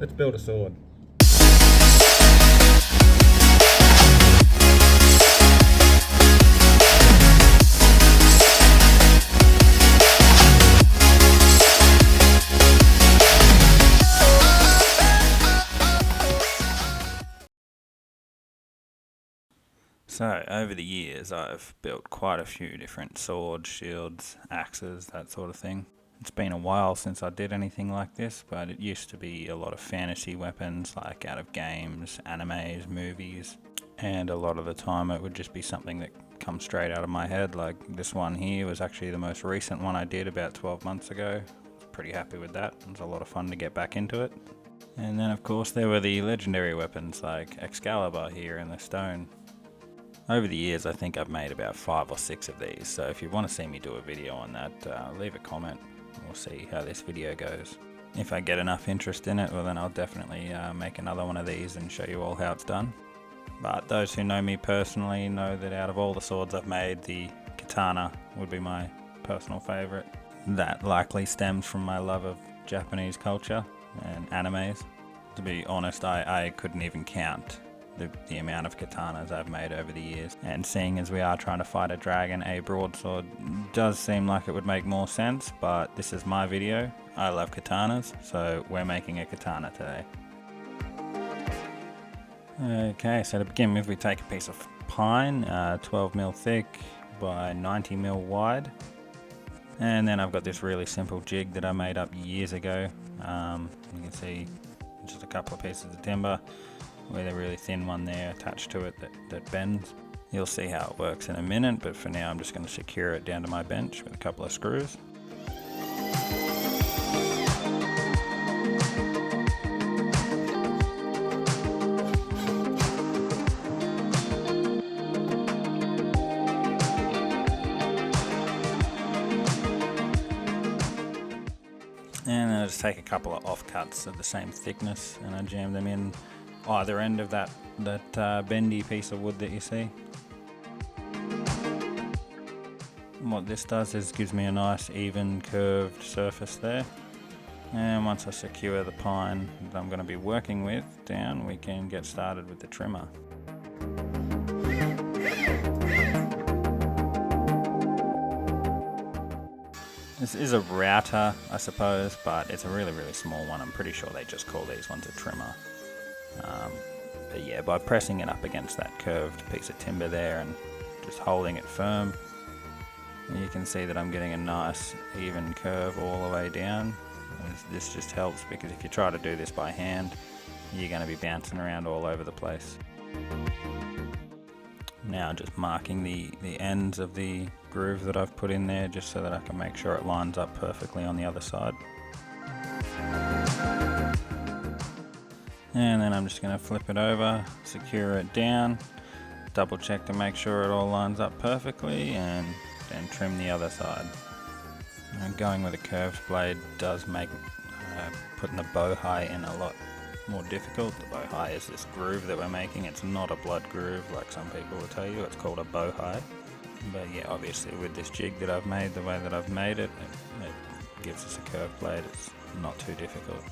Let's build a sword. So, over the years, I've built quite a few different swords, shields, axes, that sort of thing. It's been a while since I did anything like this, but it used to be a lot of fantasy weapons, like out of games, animes, movies, and a lot of the time it would just be something that comes straight out of my head. Like this one here was actually the most recent one I did about 12 months ago. I was pretty happy with that. It was a lot of fun to get back into it. And then of course there were the legendary weapons like Excalibur here in the stone. Over the years, I think I've made about 5 or 6 of these, so if you want to see me do a video on that, leave a comment. We'll see how this video goes. If I get enough interest in it, well then I'll definitely make another one of these and show you all how it's done. But those who know me personally know that out of all the swords I've made, the katana would be my personal favourite. That likely stems from my love of Japanese culture and animes. To be honest, I couldn't even count the amount of katanas I've made over the years, and seeing as we are trying to fight a dragon, a broadsword does seem like it would make more sense, but this is my video. I love katanas, so we're making a katana today. Okay, so to begin with, we take a piece of pine, 12mm thick by 90mm wide, and then I've got this really simple jig that I made up years ago. You can see just a couple of pieces of timber with a really thin one there attached to it that bends. You'll see how it works in a minute, but for now I'm just going to secure it down to my bench with a couple of screws. And then I just take a couple of offcuts of the same thickness and I jam them in either end of that bendy piece of wood that you see. And what this does is gives me a nice even curved surface there. And once I secure the pine that I'm going to be working with down, we can get started with the trimmer. This is a router, I suppose, but it's a really, really small one. I'm pretty sure they just call these ones a trimmer. But yeah, by pressing it up against that curved piece of timber there and just holding it firm, you can see that I'm getting a nice even curve all the way down. This just helps because if you try to do this by hand, you're going to be bouncing around all over the place. Now just marking the ends of the groove that I've put in there just so that I can make sure it lines up perfectly on the other side. And then I'm just going to flip it over, secure it down, double check to make sure it all lines up perfectly, and then trim the other side. And going with a curved blade does make putting the bow high in a lot more difficult. The bow high is this groove that we're making. It's not a blood groove like some people will tell you. It's called a bow high. But yeah, obviously with this jig that I've made, the way that I've made it, it gives us a curved blade. It's not too difficult.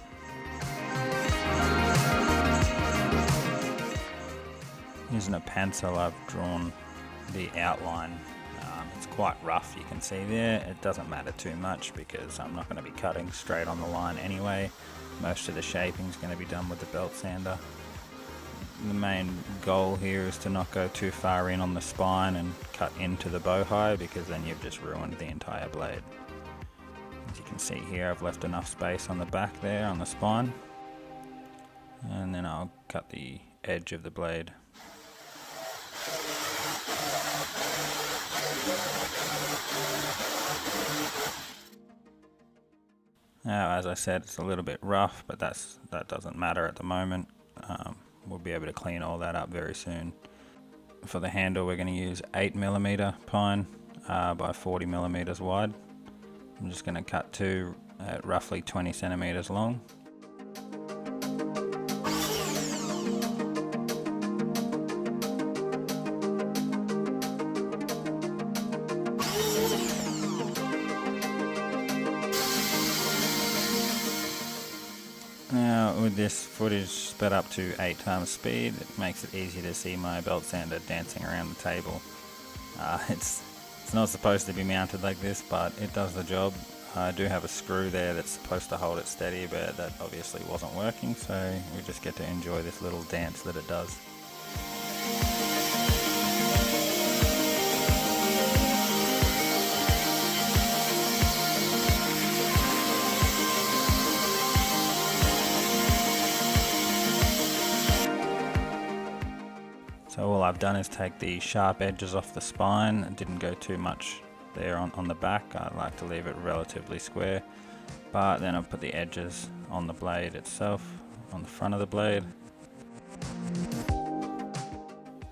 Using a pencil, I've drawn the outline. It's quite rough, you can see there. It doesn't matter too much because I'm not going to be cutting straight on the line anyway. Most of the shaping is going to be done with the belt sander. The main goal here is to not go too far in on the spine and cut into the bow high, because then you've just ruined the entire blade. As you can see here, I've left enough space on the back there on the spine, and then I'll cut the edge of the blade. Now, as I said, it's a little bit rough, but that doesn't matter at the moment. We'll be able to clean all that up very soon. For the handle, we're going to use 8mm pine by 40mm wide. I'm just going to cut two at roughly 20 centimeters long. Now, with this footage sped up to 8 times speed, it makes it easy to see my belt sander dancing around the table. It's not supposed to be mounted like this, but it does the job. I do have a screw there that's supposed to hold it steady, but that obviously wasn't working, so we just get to enjoy this little dance that it does. So all I've done is take the sharp edges off the spine. I didn't go too much there on the back. I like to leave it relatively square, but then I've put the edges on the blade itself, on the front of the blade,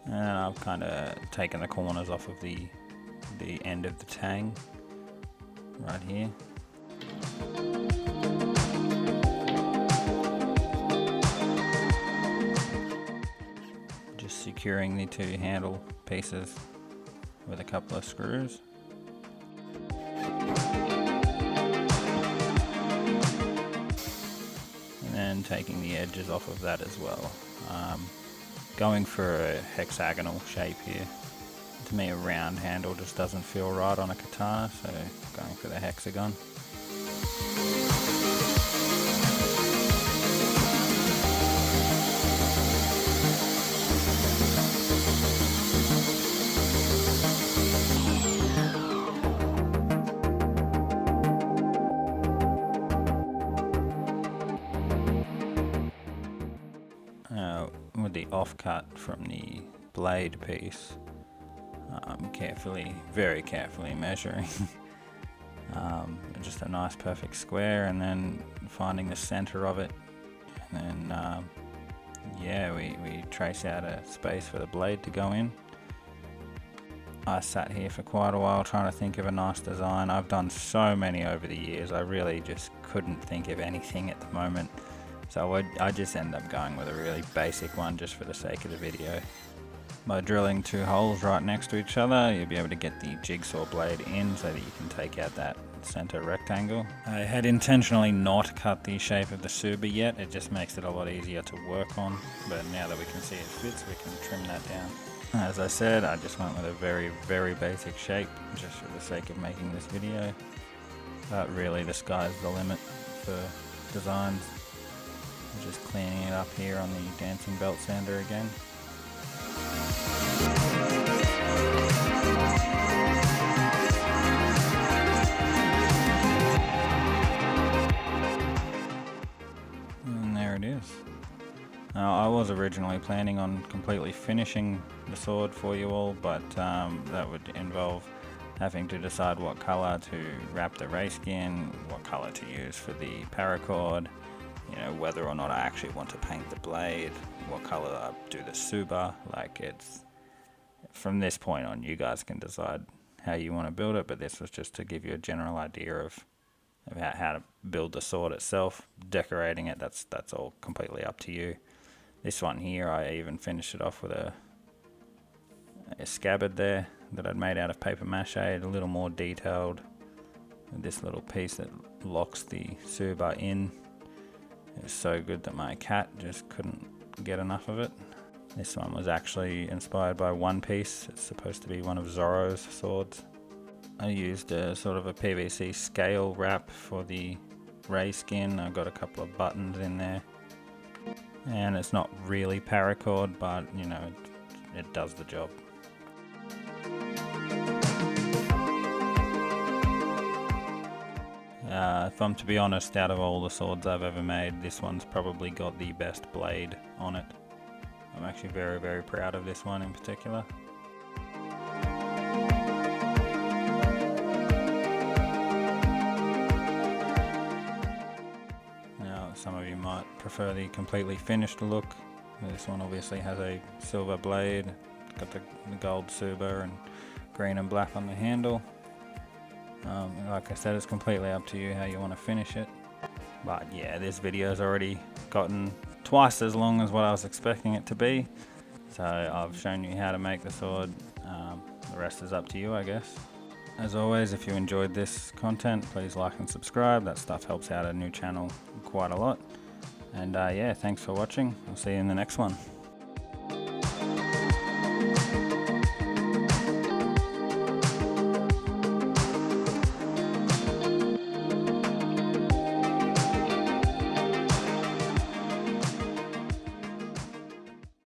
and I've kind of taken the corners off of the end of the tang right here. Just securing the 2 handle pieces with a couple of screws. And then taking the edges off of that as well. Going for a hexagonal shape here. To me, a round handle just doesn't feel right on a katana, so going for the hexagon. With the offcut from the blade piece, very carefully measuring just a nice perfect square, and then finding the center of it, and then we trace out a space for the blade to go in. I sat here for quite a while trying to think of a nice design. I've done so many over the years, I really just couldn't think of anything at the moment. So I just end up going with a really basic one just for the sake of the video. By drilling 2 holes right next to each other, you'll be able to get the jigsaw blade in so that you can take out that center rectangle. I had intentionally not cut the shape of the tsuba yet, it just makes it a lot easier to work on, but now that we can see it fits, we can trim that down. As I said, I just went with a very, very basic shape just for the sake of making this video, but really the sky's the limit for designs. Just cleaning it up here on the dancing belt sander again. And there it is. Now, I was originally planning on completely finishing the sword for you all, but that would involve having to decide what color to wrap the ray skin, what color to use for the paracord, whether or not I actually want to paint the blade, what color I do the tsuba. Like, it's from this point on, you guys can decide how you want to build it, but this was just to give you a general idea of how to build the sword itself. Decorating it, that's all completely up to you. This one here, I even finished it off with a scabbard there that I'd made out of paper mache, a little more detailed. This little piece that locks the tsuba in. It was so good that my cat just couldn't get enough of it. This one was actually inspired by One Piece. It's supposed to be one of Zoro's swords. I used a sort of a PVC scale wrap for the ray skin. I got a couple of buttons in there. And it's not really paracord, but it does the job. If I'm to be honest, out of all the swords I've ever made, this one's probably got the best blade on it. I'm actually very, very proud of this one in particular. Now, some of you might prefer the completely finished look. This one obviously has a silver blade, got the gold tsuba and green and black on the handle. Like I said, it's completely up to you how you want to finish it. But yeah, this video's already gotten twice as long as what I was expecting it to be. So I've shown you how to make the sword. The rest is up to you, I guess. As always, if you enjoyed this content, please like and subscribe. That stuff helps out a new channel quite a lot. And yeah, thanks for watching. I'll see you in the next one.